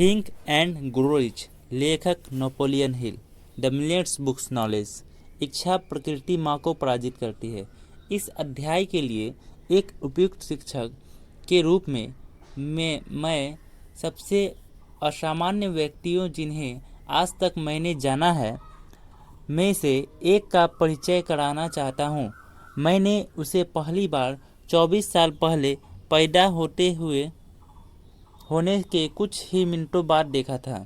Think and grow rich, लेखक Napoleon Hill. The millions books knowledge, इच्छा प्रकृति माँ को पराजित करती है। इस अध्याय के लिए एक उपयुक्त शिक्षक के रूप में मैं सबसे असामान्य व्यक्तियों जिन्हें आज तक मैंने जाना है में से एक का परिचय कराना चाहता हूँ। मैंने उसे पहली बार 24 साल पहले पैदा होने के कुछ ही मिनटों बाद देखा था।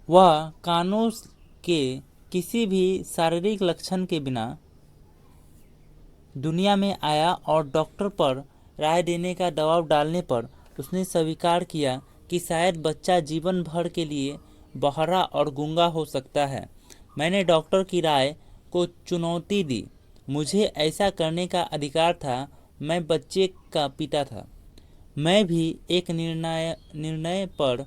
वह कानों के किसी भी शारीरिक लक्षण के बिना दुनिया में आया और डॉक्टर पर राय देने का दबाव डालने पर उसने स्वीकार किया कि शायद बच्चा जीवन भर के लिए बहरा और गूंगा हो सकता है। मैंने डॉक्टर की राय को चुनौती दी। मुझे ऐसा करने का अधिकार था। मैं बच्चे का पिता था। मैं भी एक निर्णय पर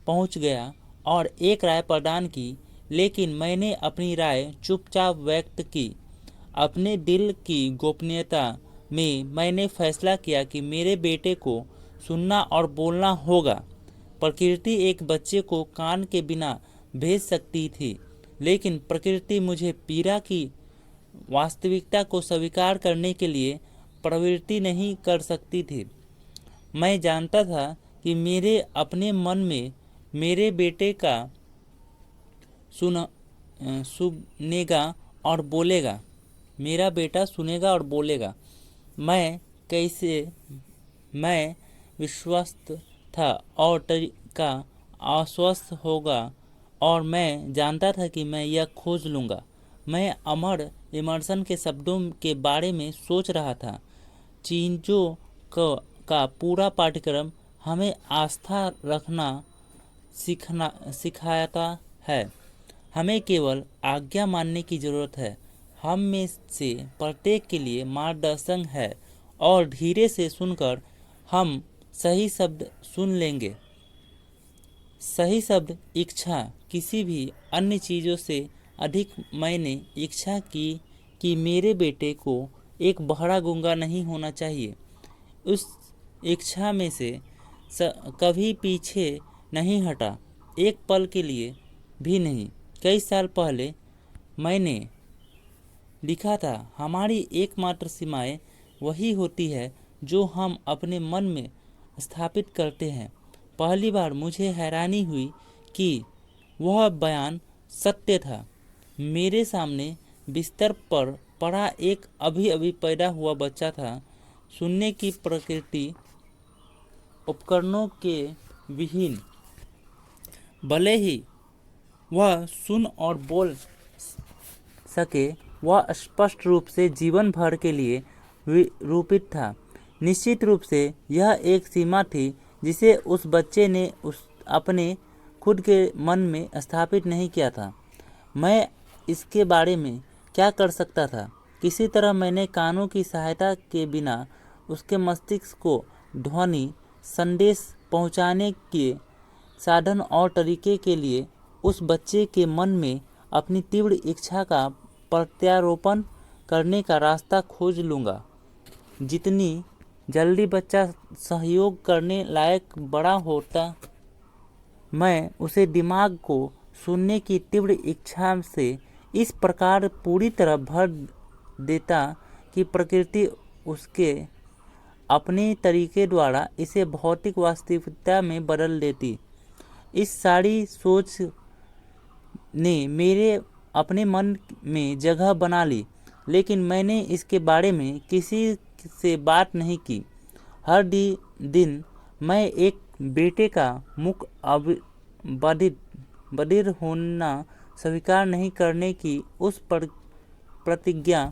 पहुंच गया और एक राय प्रदान की, लेकिन मैंने अपनी राय चुपचाप व्यक्त की। अपने दिल की गोपनीयता में मैंने फैसला किया कि मेरे बेटे को सुनना और बोलना होगा। प्रकृति एक बच्चे को कान के बिना भेज सकती थी, लेकिन प्रकृति मुझे पीड़ा की वास्तविकता को स्वीकार करने के लिए प्रवृत्ति नहीं कर सकती थी। मैं जानता था कि मेरे अपने मन में मेरे बेटे का सुनेगा और बोलेगा। मेरा बेटा सुनेगा और बोलेगा। मैं विश्वस्त था और तरीका आश्वस्त होगा, और मैं जानता था कि मैं यह खोज लूँगा। मैं अमर इमर्सन के शब्दों के बारे में सोच रहा था। चीज़ों का पूरा पाठ्यक्रम हमें आस्था रखना सिखाता है। हमें केवल आज्ञा मानने की जरूरत है। हम में से प्रत्येक के लिए मार्गदर्शन है, और धीरे से सुनकर हम सही शब्द सुन लेंगे। सही शब्द इच्छा। किसी भी अन्य चीज़ों से अधिक मैंने इच्छा की कि मेरे बेटे को एक बहरा गूंगा नहीं होना चाहिए। उस इच्छा में से कभी पीछे नहीं हटा, एक पल के लिए भी नहीं। कई साल पहले मैंने लिखा था, हमारी एकमात्र सीमाएं वही होती है जो हम अपने मन में स्थापित करते हैं। पहली बार मुझे हैरानी हुई कि वह बयान सत्य था। मेरे सामने बिस्तर पर पड़ा एक अभी पैदा हुआ बच्चा था, सुनने की प्रकृति उपकरणों के विहीन। भले ही वह सुन और बोल सके, वह स्पष्ट रूप से जीवन भर के लिए विरूपित था। निश्चित रूप से यह एक सीमा थी जिसे उस बच्चे ने अपने खुद के मन में स्थापित नहीं किया था। मैं इसके बारे में क्या कर सकता था? किसी तरह मैंने कानों की सहायता के बिना उसके मस्तिष्क को ध्वनि संदेश पहुंचाने के साधन और तरीके के लिए उस बच्चे के मन में अपनी तीव्र इच्छा का प्रत्यारोपण करने का रास्ता खोज लूँगा। जितनी जल्दी बच्चा सहयोग करने लायक बड़ा होता, मैं उसे दिमाग को सुनने की तीव्र इच्छा से इस प्रकार पूरी तरह भर देता कि प्रकृति उसके अपने तरीके द्वारा इसे भौतिक वास्तविकता में बदल देती। इस सारी सोच ने मेरे अपने मन में जगह बना ली, लेकिन मैंने इसके बारे में किसी से बात नहीं की। हर दिन मैं एक बेटे का मुख बधिर होना स्वीकार नहीं करने की उस प्रतिज्ञा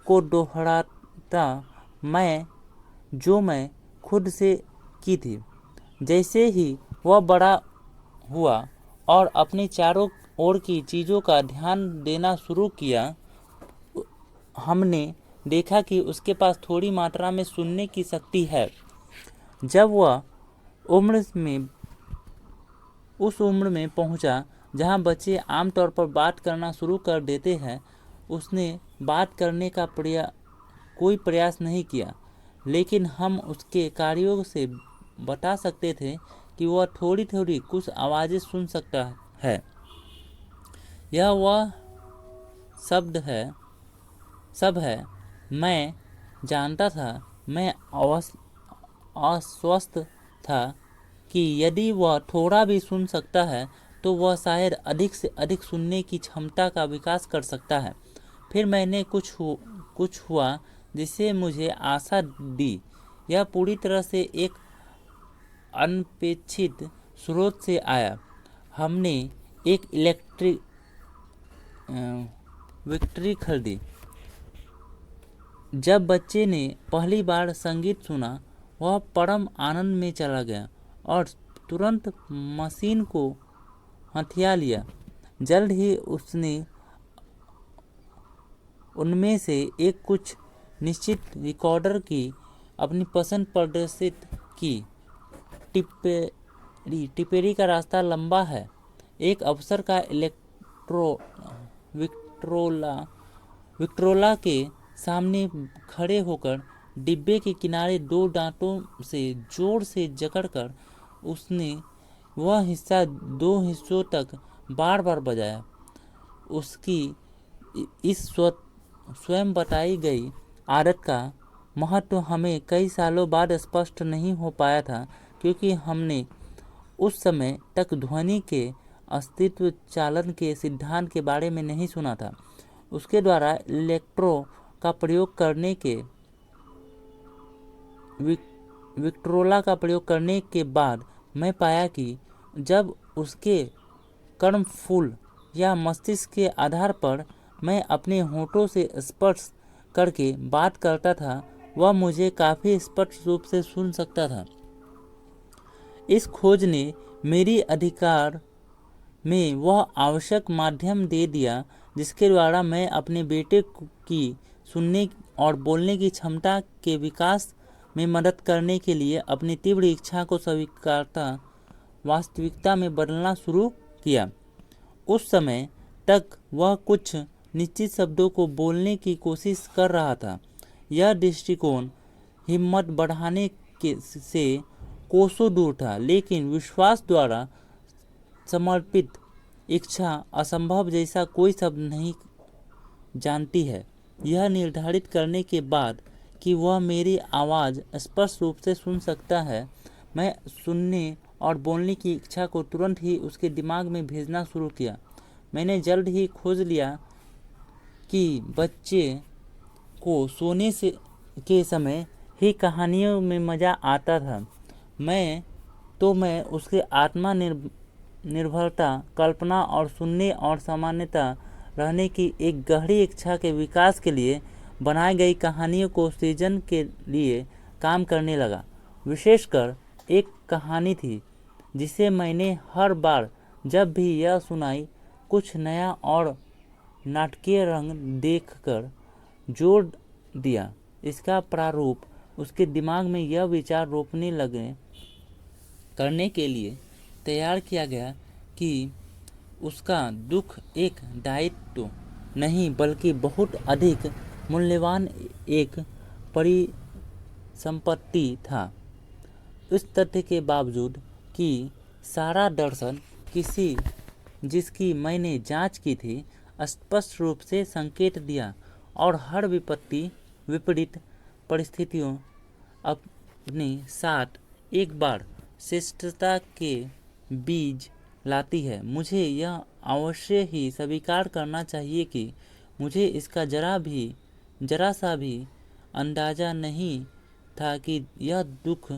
को दोहराता, मैं खुद से की थी। जैसे ही वह बड़ा हुआ और अपने चारों ओर की चीज़ों का ध्यान देना शुरू किया, हमने देखा कि उसके पास थोड़ी मात्रा में सुनने की शक्ति है। जब वह उस उम्र में पहुंचा जहां बच्चे आमतौर पर बात करना शुरू कर देते हैं, उसने बात करने का कोई प्रयास नहीं किया, लेकिन हम उसके कार्यों से बता सकते थे कि वह थोड़ी थोड़ी कुछ आवाज़ें सुन सकता है। यह वह शब्द है सब है। मैं जानता था, मैं आश्वस्त था कि यदि वह थोड़ा भी सुन सकता है तो वह शायद अधिक से अधिक सुनने की क्षमता का विकास कर सकता है। फिर मैंने कुछ हुआ जिससे मुझे आशा दी। यह पूरी तरह से एक अनपेक्षित स्रोत से आया। हमने एक इलेक्ट्रिक विक्ट्री खरीदी। जब बच्चे ने पहली बार संगीत सुना, वह परम आनंद में चला गया और तुरंत मशीन को हथिया लिया। जल्द ही उसने उनमें से एक कुछ निश्चित रिकॉर्डर की अपनी पसंद प्रदर्शित की। टिपेरी का रास्ता लंबा है। एक अफसर का विक्ट्रोला के सामने खड़े होकर डिब्बे के किनारे दो दांतों से जोर से जकड़कर उसने वह हिस्सा दो हिस्सों तक बार बार बजाया। उसकी इस स्वयं बताई गई आदत का महत्व हमें कई सालों बाद स्पष्ट नहीं हो पाया था, क्योंकि हमने उस समय तक ध्वनि के अस्तित्व चालन के सिद्धांत के बारे में नहीं सुना था। उसके द्वारा इलेक्ट्रो का प्रयोग करने के विक्ट्रोला का प्रयोग करने के बाद मैं पाया कि जब उसके कर्णफूल या मस्तिष्क के आधार पर मैं अपने होठों से स्पर्श करके बात करता था, वह मुझे काफ़ी स्पष्ट रूप से सुन सकता था। इस खोज ने मेरी अधिकार में वह आवश्यक माध्यम दे दिया जिसके द्वारा मैं अपने बेटे की सुनने और बोलने की क्षमता के विकास में मदद करने के लिए अपनी तीव्र इच्छा को स्वीकारता वास्तविकता में बदलना शुरू किया। उस समय तक वह कुछ निश्चित शब्दों को बोलने की कोशिश कर रहा था। यह दृष्टिकोण हिम्मत बढ़ाने से कोसों दूर था, लेकिन विश्वास द्वारा समर्पित इच्छा असंभव जैसा कोई शब्द नहीं जानती है। यह निर्धारित करने के बाद कि वह मेरी आवाज़ स्पष्ट रूप से सुन सकता है, मैं सुनने और बोलने की इच्छा को तुरंत ही उसके दिमाग में भेजना शुरू किया। मैंने जल्द ही खोज लिया कि बच्चे को सोने के समय ही कहानियों में मज़ा आता था। मैं उसके आत्मा निर्भरता, कल्पना और सुनने और सामान्यता रहने की एक गहरी इच्छा के विकास के लिए बनाई गई कहानियों को सृजन के लिए काम करने लगा। विशेषकर एक कहानी थी जिसे मैंने हर बार जब भी यह सुनाई, कुछ नया और नाटकीय रंग देखकर जोड़ दिया। इसका प्रारूप उसके दिमाग में यह विचार रोपने करने के लिए तैयार किया गया कि उसका दुख एक दायित्व नहीं बल्कि बहुत अधिक मूल्यवान एक परिसंपत्ति था। इस तथ्य के बावजूद कि सारा दर्शन जिसकी मैंने जांच की थी स्पष्ट रूप से संकेत दिया और हर विपरीत परिस्थितियों अपने साथ एक बार श्रेष्ठता के बीज लाती है, मुझे यह अवश्य ही स्वीकार करना चाहिए कि मुझे इसका जरा सा भी अंदाजा नहीं था कि यह दुख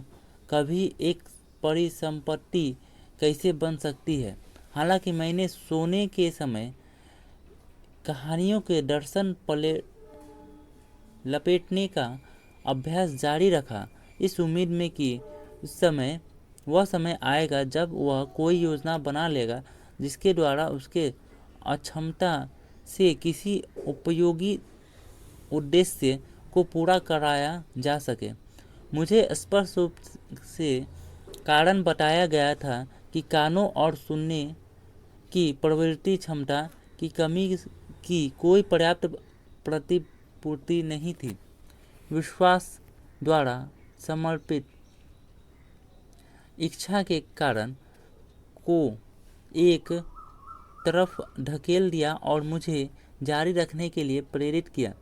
कभी एक परिसंपत्ति कैसे बन सकती है। हालांकि मैंने सोने के समय कहानियों के दर्शन लपेटने का अभ्यास जारी रखा, इस उम्मीद में कि वह समय आएगा जब वह कोई योजना बना लेगा जिसके द्वारा उसके अक्षमता से किसी उपयोगी उद्देश्य को पूरा कराया जा सके। मुझे स्पष्ट रूप से कारण बताया गया था कि कानों और सुनने की प्रवृत्ति क्षमता की कमी की कोई पर्याप्त प्रतिपूर्ति नहीं थी। विश्वास द्वारा समर्पित इच्छा के कारण को एक तरफ ढकेल दिया और मुझे जारी रखने के लिए प्रेरित किया।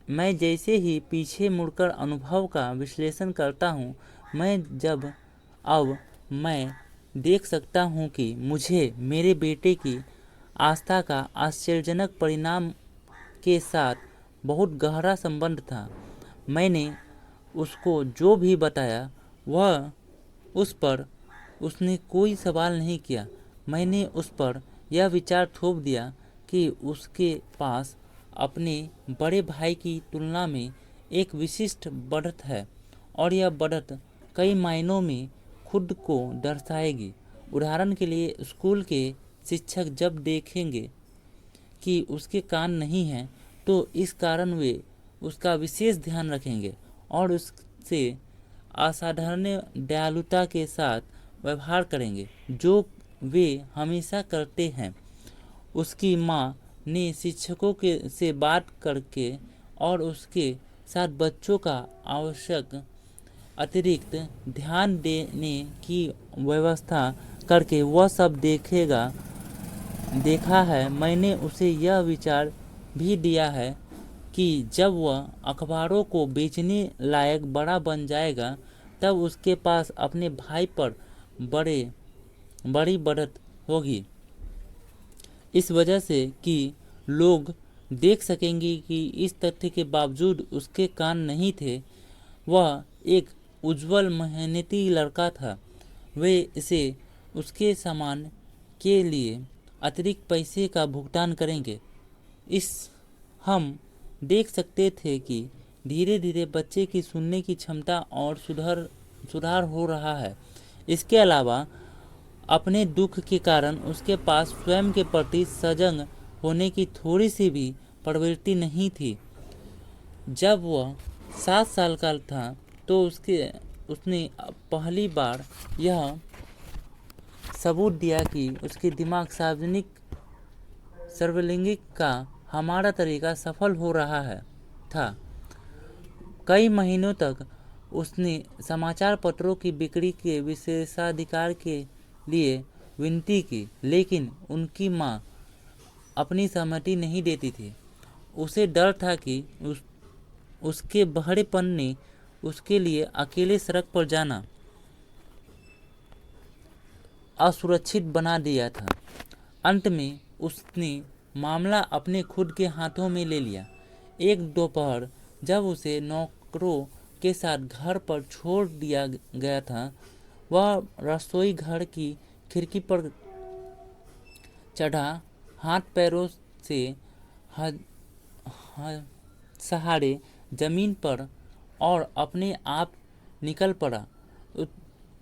मैं जैसे ही पीछे मुड़कर अनुभव का विश्लेषण करता हूँ, अब मैं देख सकता हूँ कि मुझे मेरे बेटे की आस्था का आश्चर्यजनक परिणाम के साथ बहुत गहरा संबंध था। मैंने उसको जो भी बताया वह उस पर उसने कोई सवाल नहीं किया। मैंने उस पर यह विचार थोप दिया कि उसके पास अपने बड़े भाई की तुलना में एक विशिष्ट बढ़त है और यह बढ़त कई मायनों में खुद को दर्शाएगी। उदाहरण के लिए, स्कूल के शिक्षक जब देखेंगे कि उसके कान नहीं हैं, तो इस कारण वे उसका विशेष ध्यान रखेंगे और उससे असाधारण दयालुता के साथ व्यवहार करेंगे, जो वे हमेशा करते हैं। उसकी माँ ने शिक्षकों से बात करके और उसके साथ बच्चों का आवश्यक अतिरिक्त ध्यान देने की व्यवस्था करके वह सब देखा है। मैंने उसे यह विचार भी दिया है कि जब वह अखबारों को बेचने लायक बड़ा बन जाएगा, तब उसके पास अपने भाई पर बड़ी बढ़त होगी, इस वजह से कि लोग देख सकेंगे कि इस तथ्य के बावजूद उसके कान नहीं थे, वह एक उज्जवल मेहनती लड़का था। वे इसे उसके सामान के लिए अतिरिक्त पैसे का भुगतान करेंगे। हम देख सकते थे कि धीरे धीरे बच्चे की सुनने की क्षमता और सुधार हो रहा है। इसके अलावा अपने दुख के कारण उसके पास स्वयं के प्रति सजग होने की थोड़ी सी भी प्रवृत्ति नहीं थी। जब वह 7 साल का था तो उसने पहली बार यह सबूत दिया कि उसके दिमाग सार्वजनिक सर्वलिंगिक का हमारा तरीका सफल हो रहा था। कई महीनों तक उसने समाचार पत्रों की बिक्री के विशेषाधिकार के लिए विनती की, लेकिन उनकी माँ अपनी सहमति नहीं देती थी। उसे डर था कि उसके बहरेपन ने उसके लिए अकेले सड़क पर जाना असुरक्षित बना दिया था। अंत में उसने मामला अपने खुद के हाथों में ले लिया। एक दोपहर जब उसे नौकरों के साथ घर पर छोड़ दिया गया था, वह रसोई घर की खिड़की पर चढ़ा, हाथ पैरों से सहारे जमीन पर और अपने आप निकल पड़ा।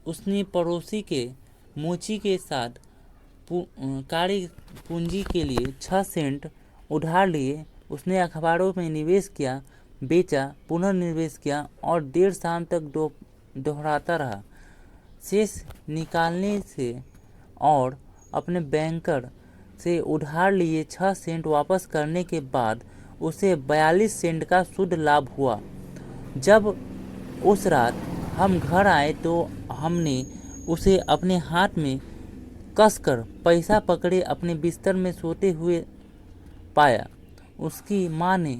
उसने पड़ोसी के मोची के साथ कार्य पूंजी के लिए 6 सेंट उधार लिए। उसने अखबारों में निवेश किया, बेचा, पुनर्निवेश किया और देर शाम तक दोहराता रहा। शेष निकालने से और अपने बैंकर से उधार लिए 6 सेंट वापस करने के बाद उसे 42 सेंट का शुद्ध लाभ हुआ। जब उस रात हम घर आए तो हमने उसे अपने हाथ में कसकर पैसा पकड़े अपने बिस्तर में सोते हुए पाया। उसकी माँ ने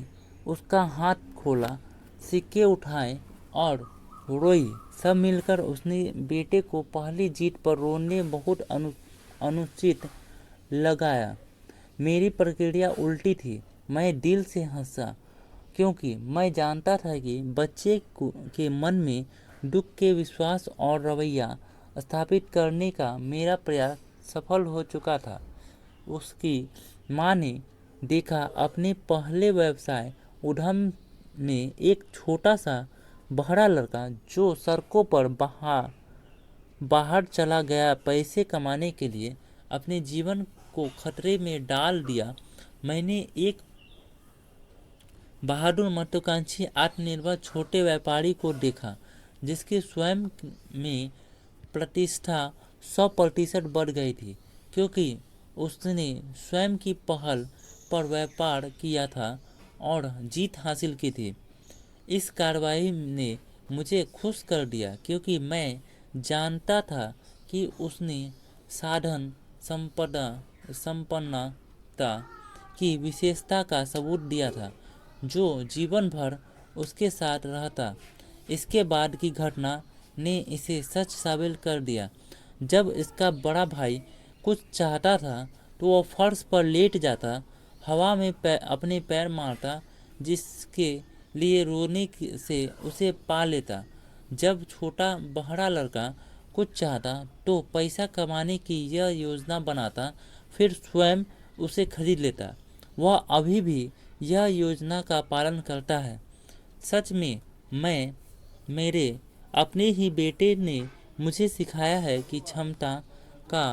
उसका हाथ खोला, सिक्के उठाए और रोई। सब मिलकर उसने बेटे को पहली जीत पर रोने बहुत अनुचित लगाया। मेरी प्रतिक्रिया उल्टी थी। मैं दिल से हंसा, क्योंकि मैं जानता था कि बच्चे के मन में दुख के विश्वास और रवैया स्थापित करने का मेरा प्रयास सफल हो चुका था। उसकी माँ ने देखा अपने पहले व्यवसाय उद्यम में एक छोटा सा बहरा लड़का जो सड़कों पर बाहर चला गया पैसे कमाने के लिए अपने जीवन को खतरे में डाल दिया। मैंने एक बहादुर महत्वाकांक्षी आत्मनिर्भर छोटे व्यापारी को देखा जिसके स्वयं में प्रतिष्ठा 100% बढ़ गई थी, क्योंकि उसने स्वयं की पहल पर व्यापार किया था और जीत हासिल की थी। इस कार्रवाई ने मुझे खुश कर दिया, क्योंकि मैं जानता था कि उसने साधन संपन्नता की विशेषता का सबूत दिया था, जो जीवन भर उसके साथ रहता। इसके बाद की घटना ने इसे सच साबित कर दिया। जब इसका बड़ा भाई कुछ चाहता था तो वह फर्श पर लेट जाता, हवा में अपने पैर मारता, जिसके लिए रोने से उसे पा लेता। जब छोटा बहरा लड़का कुछ चाहता तो पैसा कमाने की यह योजना बनाता, फिर स्वयं उसे खरीद लेता। वह अभी भी यह योजना का पालन करता है। सच में मेरे अपने ही बेटे ने मुझे सिखाया है कि क्षमता का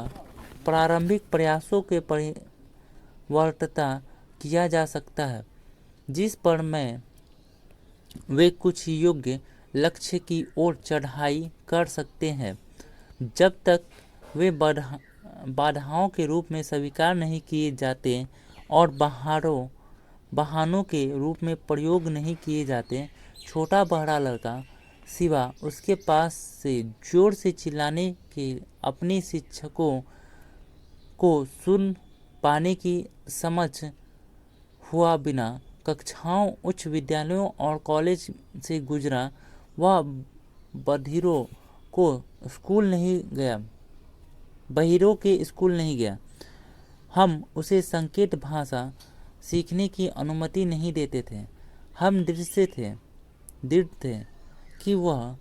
प्रारंभिक प्रयासों के परिवर्तता किया जा सकता है, जिस पर वे कुछ योग्य लक्ष्य की ओर चढ़ाई कर सकते हैं। जब तक वे बाधाओं के रूप में स्वीकार नहीं किए जाते और बहानों के रूप में प्रयोग नहीं किए जाते, छोटा बहरा लड़का सिवा उसके पास से जोर से चिल्लाने के अपने शिक्षकों को सुन पाने की समझ हुआ बिना कक्षाओं, उच्च विद्यालयों और कॉलेज से गुजरा। वह बधिरों के स्कूल नहीं गया। हम उसे संकेत भाषा सीखने की अनुमति नहीं देते थे। हम दृढ़ थे कि वह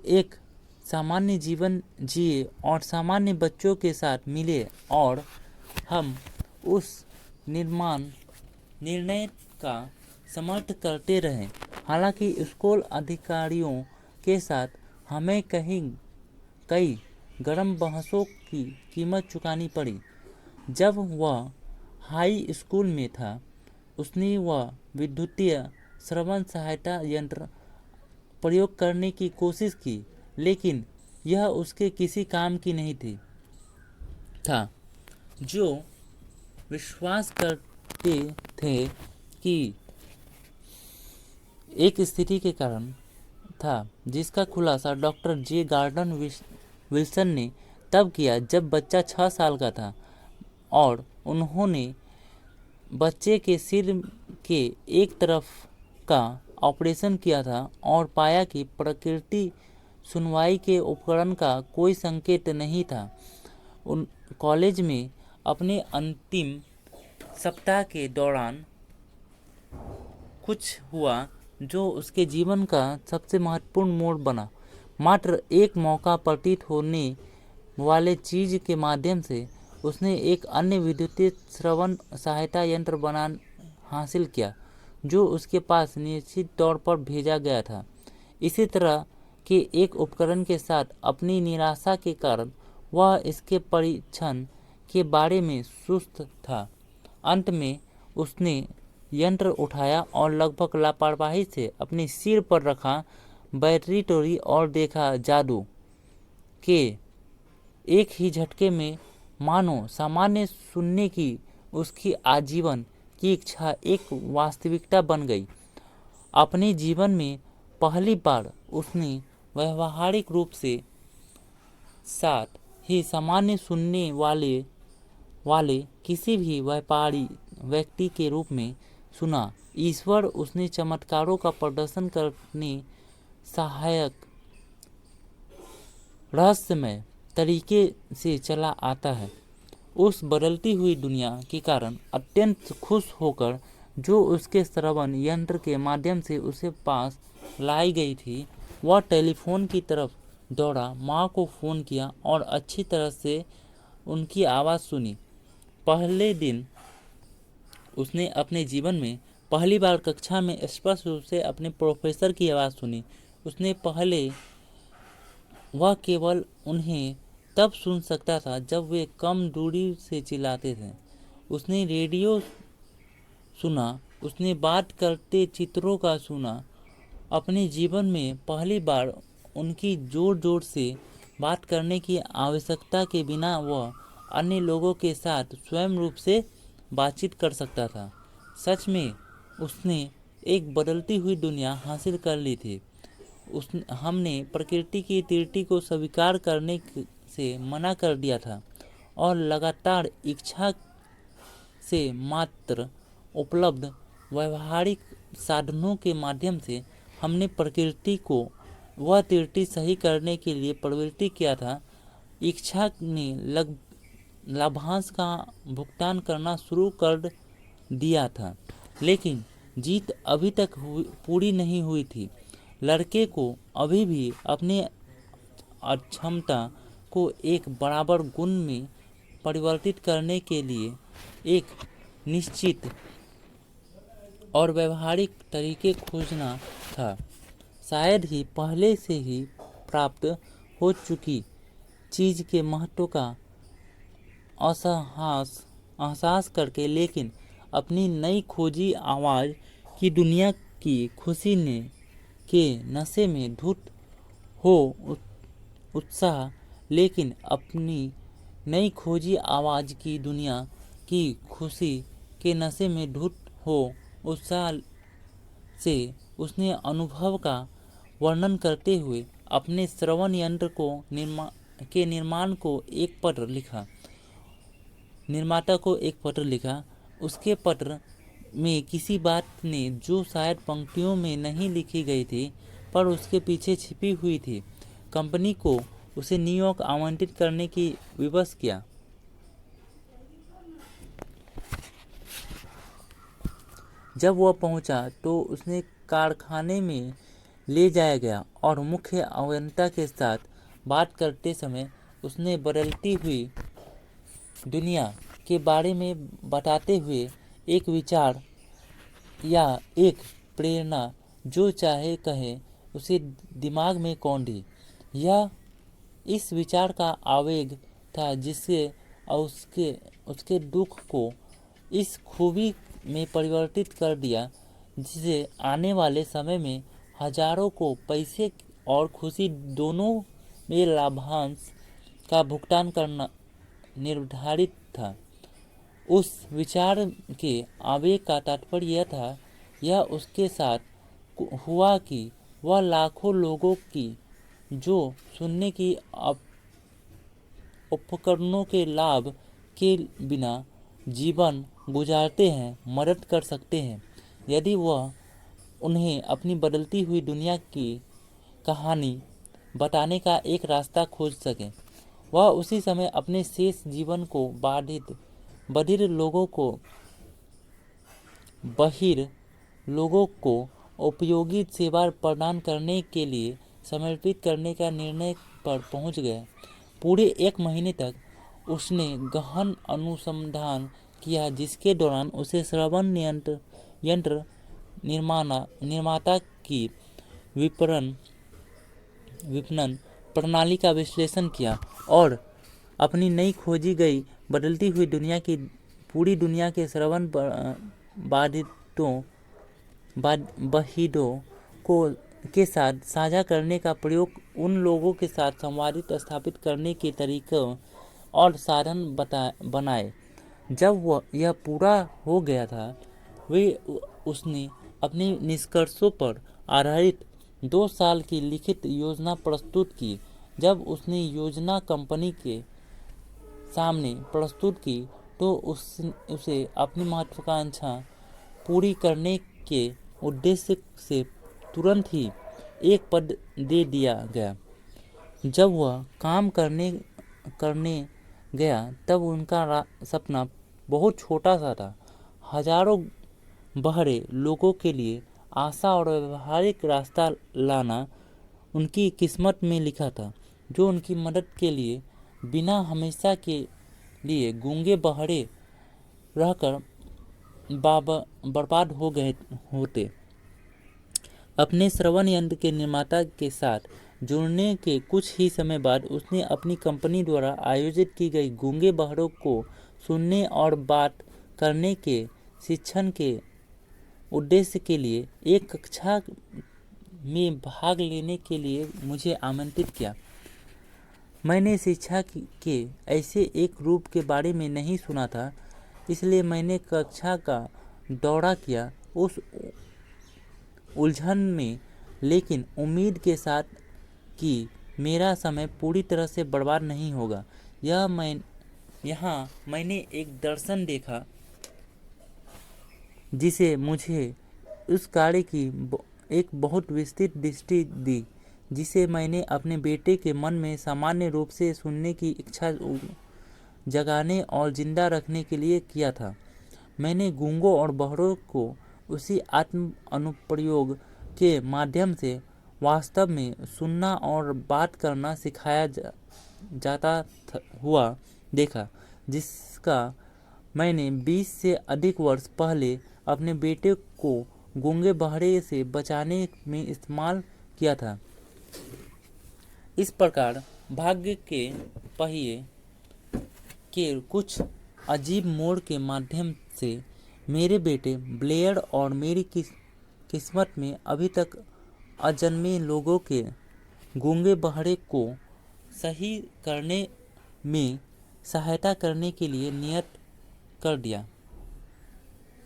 एक सामान्य जीवन जिए और सामान्य बच्चों के साथ मिले, और हम उस निर्णय का समर्थन करते रहे। हालांकि स्कूल अधिकारियों के साथ हमें कई गर्म बहसों की कीमत चुकानी पड़ी। जब वह हाई स्कूल में था, उसने वह विद्युतीय श्रवण सहायता यंत्र प्रयोग करने की कोशिश की, लेकिन यह उसके किसी काम की नहीं था। जो विश्वास करते थे कि एक स्थिति के कारण था, जिसका खुलासा डॉक्टर जे गार्डन विल्सन ने तब किया जब बच्चा 6 साल का था और उन्होंने बच्चे के सिर के एक तरफ का ऑपरेशन किया था और पाया कि प्रकृति सुनवाई के उपकरण का कोई संकेत नहीं था। कॉलेज में अपने अंतिम सप्ताह के दौरान कुछ हुआ जो उसके जीवन का सबसे महत्वपूर्ण मोड़ बना। मात्र एक मौका प्रतीत होने वाले चीज के माध्यम से उसने एक अन्य विद्युतीय श्रवण सहायता यंत्र हासिल किया, जो उसके पास निश्चित तौर पर भेजा गया था। इसी तरह के एक उपकरण के साथ अपनी निराशा के कारण वह इसके परीक्षण के बारे में सुस्त था। अंत में उसने यंत्र उठाया और लगभग लापरवाही से अपने सिर पर रखा, बैटरी तोड़ी और देखा। जादू के एक ही झटके में मानो सामान्य सुनने की उसकी आजीवन की इच्छा एक वास्तविकता बन गई। अपने जीवन में पहली बार उसने व्यावहारिक रूप से साथ ही सामान्य सुनने वाले किसी भी व्यापारी व्यक्ति के रूप में सुना। ईश्वर उसने चमत्कारों का प्रदर्शन करने सहायक रहस्यमय तरीके से चला आता है। उस बदलती हुई दुनिया के कारण अत्यंत खुश होकर जो उसके श्रवण यंत्र के माध्यम से उसे पास लाई गई थी, वह टेलीफोन की तरफ दौड़ा, माँ को फ़ोन किया और अच्छी तरह से उनकी आवाज़ सुनी। पहले दिन उसने अपने जीवन में पहली बार कक्षा में स्पष्ट रूप से अपने प्रोफेसर की आवाज़ सुनी। वह केवल उन्हें तब सुन सकता था जब वे कम दूरी से चिल्लाते थे। उसने रेडियो सुना, उसने बात करते चित्रों का सुना। अपने जीवन में पहली बार उनकी जोर जोर से बात करने की आवश्यकता के बिना वह अन्य लोगों के साथ स्वयं रूप से बातचीत कर सकता था। सच में उसने एक बदलती हुई दुनिया हासिल कर ली थी। हमने प्रकृति की त्रुटि को स्वीकार करने से मना कर दिया था और लगातार इच्छा से मात्र उपलब्ध व्यवहारिक साधनों के माध्यम से हमने प्रकृति को वह त्रुटि सही करने के लिए प्रवृत्त किया था। इच्छा ने लाभांश का भुगतान करना शुरू कर दिया था, लेकिन जीत अभी तक पूरी नहीं हुई थी। लड़के को अभी भी अपने अक्षमता को एक बराबर गुण में परिवर्तित करने के लिए एक निश्चित और व्यवहारिक तरीके खोजना था। शायद ही पहले से ही प्राप्त हो चुकी चीज के महत्व का एहसास करके, लेकिन अपनी नई खोजी आवाज़ की दुनिया की खुशी के नशे में धुत हो उत्साह लेकिन अपनी नई खोजी आवाज़ की दुनिया की खुशी के नशे में धुत हो उत्साह से उसने अनुभव का वर्णन करते हुए अपने श्रवण यंत्र के निर्माता को एक पत्र लिखा। उसके पत्र में किसी बात ने जो शायद पंक्तियों में नहीं लिखी गई थी पर उसके पीछे छिपी हुई थी, कंपनी को उसे न्यूयॉर्क आमंत्रित करने की विवश किया। जब वह पहुंचा तो उसने कारखाने में ले जाया गया और मुख्य अभियंता के साथ बात करते समय उसने बदलती हुई दुनिया के बारे में बताते हुए एक विचार या एक प्रेरणा जो चाहे कहे उसे दिमाग में कौन दी। यह इस विचार का आवेग था जिससे उसके दुख को इस खूबी में परिवर्तित कर दिया जिसे आने वाले समय में हजारों को पैसे और खुशी दोनों में लाभांश का भुगतान करना निर्धारित था। उस विचार के आवेग का तात्पर्य यह था, यह उसके साथ हुआ कि वह लाखों लोगों की जो सुनने की उपकरणों के लाभ के बिना जीवन गुजारते हैं मदद कर सकते हैं, यदि वह उन्हें अपनी बदलती हुई दुनिया की कहानी बताने का एक रास्ता खोज सके। वह उसी समय अपने शेष जीवन को बहिर लोगों को उपयोगी सेवा प्रदान करने के लिए समर्पित करने का निर्णय पर पहुंच गया। पूरे 1 महीने तक उसने गहन अनुसंधान किया जिसके दौरान उसे श्रवण यंत्र निर्माता की विपणन प्रणाली का विश्लेषण किया और अपनी नई खोजी गई बदलती हुई दुनिया की पूरी दुनिया के श्रवण बहिरों के साथ साझा करने का प्रयोग उन लोगों के साथ संवाद स्थापित करने के तरीकों और साधन बनाए। जब यह पूरा हो गया था उसने अपने निष्कर्षों पर आधारित 2 साल की लिखित योजना प्रस्तुत की। जब उसने योजना कंपनी के सामने प्रस्तुत की तो उसे अपनी महत्वाकांक्षा पूरी करने के उद्देश्य से तुरंत ही एक पद दे दिया गया। जब वह काम करने गया तब उनका सपना बहुत छोटा सा था। हजारों बहरे लोगों के लिए आशा और व्यवहारिक रास्ता लाना उनकी किस्मत में लिखा था, जो उनकी मदद के लिए बिना हमेशा के लिए गूंगे बहरे रहकर बर्बाद हो गए होते। अपने श्रवण यंत्र के निर्माता के साथ जुड़ने के कुछ ही समय बाद उसने अपनी कंपनी द्वारा आयोजित की गई गूंगे बहरों को सुनने और बात करने के शिक्षण के उद्देश्य के लिए एक कक्षा में भाग लेने के लिए मुझे आमंत्रित किया। मैंने शिक्षा के ऐसे एक रूप के बारे में नहीं सुना था, इसलिए मैंने कक्षा का दौरा किया। उस उलझन में लेकिन उम्मीद के साथ कि मेरा समय पूरी तरह से बर्बाद नहीं होगा। यहाँ मैंने एक दर्शन देखा जिसे मुझे उस कार्य की एक बहुत विस्तृत दृष्टि दी, जिसे मैंने अपने बेटे के मन में सामान्य रूप से सुनने की इच्छा जगाने और जिंदा रखने के लिए किया था। मैंने गूंगों और बहरों को उसी आत्म अनुप्रयोग के माध्यम से वास्तव में सुनना और बात करना सिखाया जाता हुआ देखा, जिसका मैंने 20 से अधिक वर्ष पहले अपने बेटे को गूंगे बहरे से बचाने में इस्तेमाल किया था। इस प्रकार भाग्य के पहिए के कुछ अजीब मोड़ के माध्यम से मेरे बेटे ब्लेयर और मेरी किस्मत में अभी तक अजन्मे लोगों के गूंगे बहरे को सही करने में सहायता करने के लिए नियत कर दिया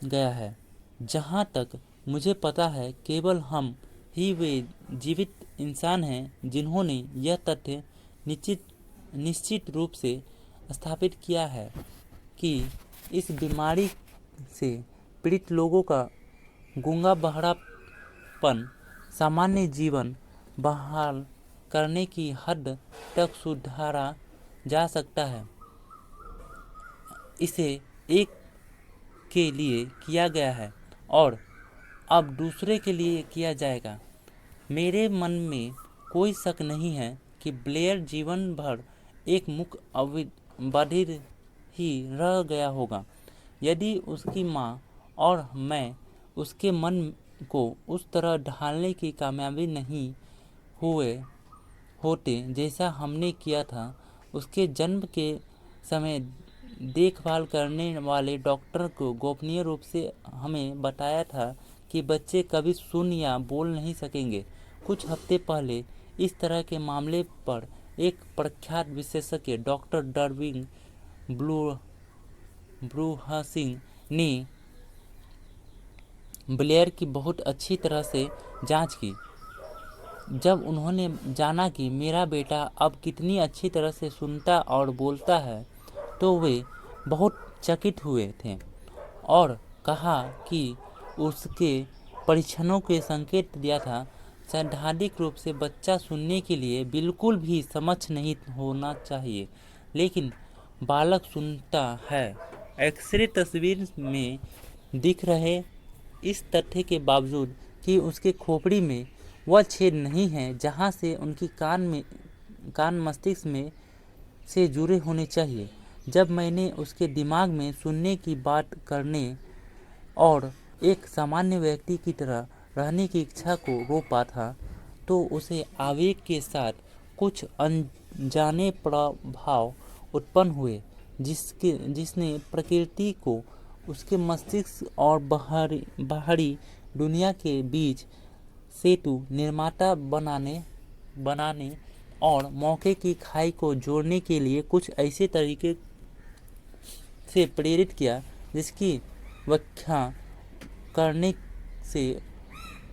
गया है। जहाँ तक मुझे पता है, केवल हम ही वे जीवित इंसान हैं जिन्होंने यह तथ्य निश्चित रूप से स्थापित किया है कि इस बीमारी से पीड़ित लोगों का गूंगा बहरापन सामान्य जीवन बहाल करने की हद तक सुधारा जा सकता है। इसे एक के लिए किया गया है और अब दूसरे के लिए किया जाएगा। मेरे मन में कोई शक नहीं है कि ब्लेयर जीवन भर एक मुख बधिर ही रह गया होगा यदि उसकी माँ और मैं उसके मन को उस तरह ढालने की कामयाबी नहीं होते जैसा हमने किया था। उसके जन्म के समय देखभाल करने वाले डॉक्टर को गोपनीय रूप से हमें बताया था कि बच्चे कभी सुन या बोल नहीं सकेंगे। कुछ हफ्ते पहले इस तरह के मामले पर एक प्रख्यात विशेषज्ञ डॉक्टर डर्विन ब्रूहसिंग ने ब्लेयर की बहुत अच्छी तरह से जांच की। जब उन्होंने जाना कि मेरा बेटा अब कितनी अच्छी तरह से सुनता और बोलता है, तो वे बहुत चकित हुए थे और कहा कि उसके परीक्षणों के संकेत दिया था। सैद्धांतिक रूप से बच्चा सुनने के लिए बिल्कुल भी समक्ष नहीं होना चाहिए, लेकिन बालक सुनता है। एक्सरे तस्वीर में दिख रहे इस तथ्य के बावजूद कि उसके खोपड़ी में वह छेद नहीं है जहां से उनकी कान मस्तिष्क में से जुड़े होने चाहिए। जब मैंने उसके दिमाग में सुनने की बात करने और एक सामान्य व्यक्ति की तरह रहने की इच्छा को रोका था, तो उसे आवेग के साथ कुछ अनजाने प्रभाव उत्पन्न हुए जिसने प्रकृति को उसके मस्तिष्क और बाहरी दुनिया के बीच सेतु निर्माता बनाने और मौके की खाई को जोड़ने के लिए कुछ ऐसे तरीके से प्रेरित किया जिसकी व्याख्या करने से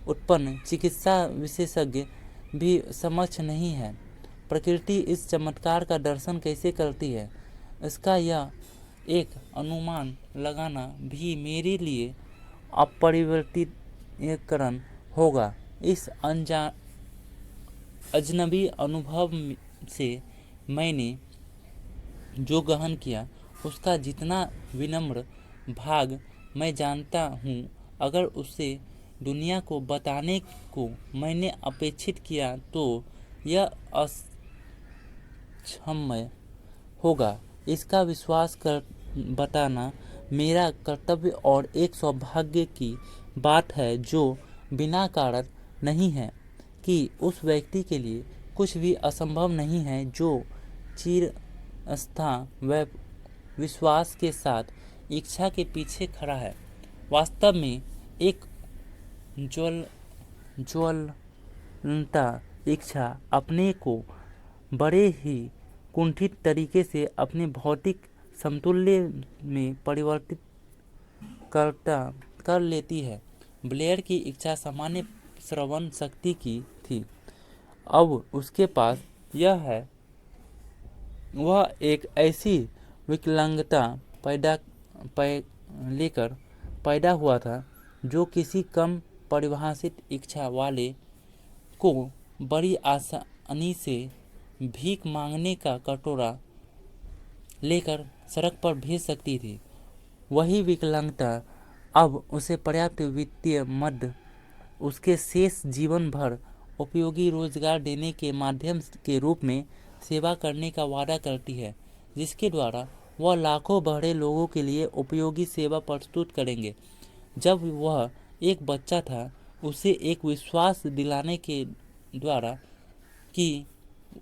उत्पन्न चिकित्सा विशेषज्ञ भी समक्ष नहीं है। प्रकृति इस चमत्कार का दर्शन कैसे करती है, इसका यह एक अनुमान लगाना भी मेरे लिए अपरिवर्तनीयकरण होगा। इस अजनबी अनुभव से मैंने जो ग्रहण किया, उसका जितना विनम्र भाग मैं जानता हूँ, अगर उसे दुनिया को बताने को मैंने अपेक्षित किया तो यह अक्षम्य होगा। इसका विश्वास कर बताना मेरा कर्तव्य और एक सौभाग्य की बात है जो बिना कारण नहीं है कि उस व्यक्ति के लिए कुछ भी असंभव नहीं है जो चिरस्थायी विश्वास के साथ इच्छा के पीछे खड़ा है। वास्तव में एक ज्वलंता इच्छा अपने को बड़े ही कुंठित तरीके से अपने भौतिक समतुल्य में परिवर्तित कर लेती है। ब्लेयर की इच्छा सामान्य श्रवण शक्ति की थी। अब उसके पास यह है, वह एक ऐसी विकलांगता लेकर पैदा हुआ था जो किसी कम परिभाषित इच्छा वाले को बड़ी आसानी से भीख मांगने का कटोरा लेकर सड़क पर भेज सकती थी। वही विकलांगता अब उसे पर्याप्त वित्तीय मद उसके शेष जीवन भर उपयोगी रोजगार देने के माध्यम के रूप में सेवा करने का वादा करती है, जिसके द्वारा वह लाखों बड़े लोगों के लिए उपयोगी सेवा प्रस्तुत करेंगे। जब वह एक बच्चा था, उसे एक विश्वास दिलाने के द्वारा कि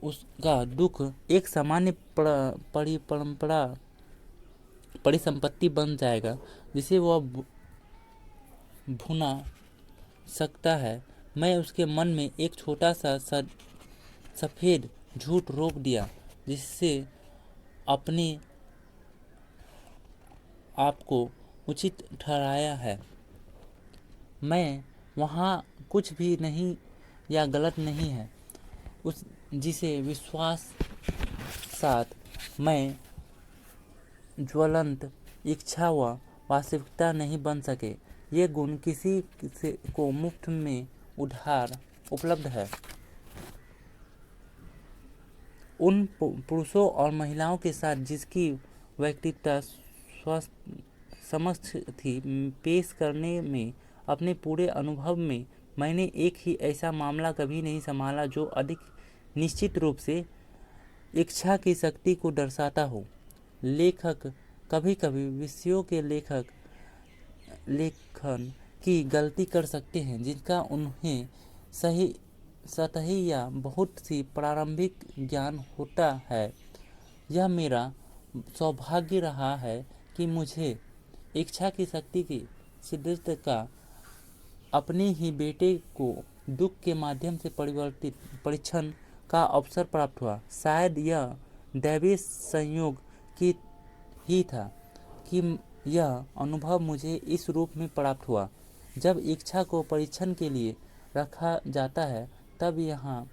उसका दुख एक सामान्य परिसंपत्ति बन जाएगा जिसे वह भुना सकता है, मैं उसके मन में एक छोटा सा सफेद झूठ रोक दिया, जिससे अपने आप को उचित ठहराया है। मैं वहाँ कुछ भी नहीं या गलत नहीं है, उस जिसे विश्वास साथ मैं ज्वलंत इच्छा व वास्तविकता नहीं बन सके। ये गुण किसी को मुफ्त में उधार उपलब्ध है। उन पुरुषों और महिलाओं के साथ जिसकी व्यक्तिगत समझ थी, पेश करने में अपने पूरे अनुभव में मैंने एक ही ऐसा मामला कभी नहीं संभाला जो अधिक निश्चित रूप से इच्छा की शक्ति को दर्शाता हो। लेखक कभी कभी विषयों के लेखन की गलती कर सकते हैं जिनका उन्हें सतही या बहुत सी प्रारंभिक ज्ञान होता है। यह मेरा सौभाग्य रहा है कि मुझे इच्छा की शक्ति की सिद्धता का अपने ही बेटे को दुख के माध्यम से परीक्षण का अवसर प्राप्त हुआ। शायद यह दैवीय संयोग की ही था कि यह अनुभव मुझे इस रूप में प्राप्त हुआ। जब इच्छा को परीक्षण के लिए रखा जाता है, तब यहाँ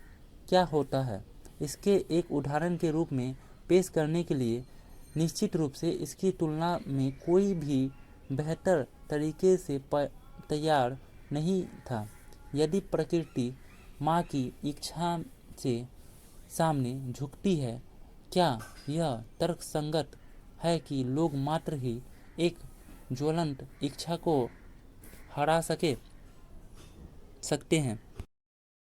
क्या होता है, इसके एक उदाहरण के रूप में पेश करने के लिए निश्चित रूप से इसकी तुलना में कोई भी बेहतर तरीके से तैयार नहीं था। यदि प्रकृति माँ की इच्छा से सामने झुकती है, क्या यह तर्कसंगत है कि लोग मात्र ही एक ज्वलंत इच्छा को हरा सकते हैं?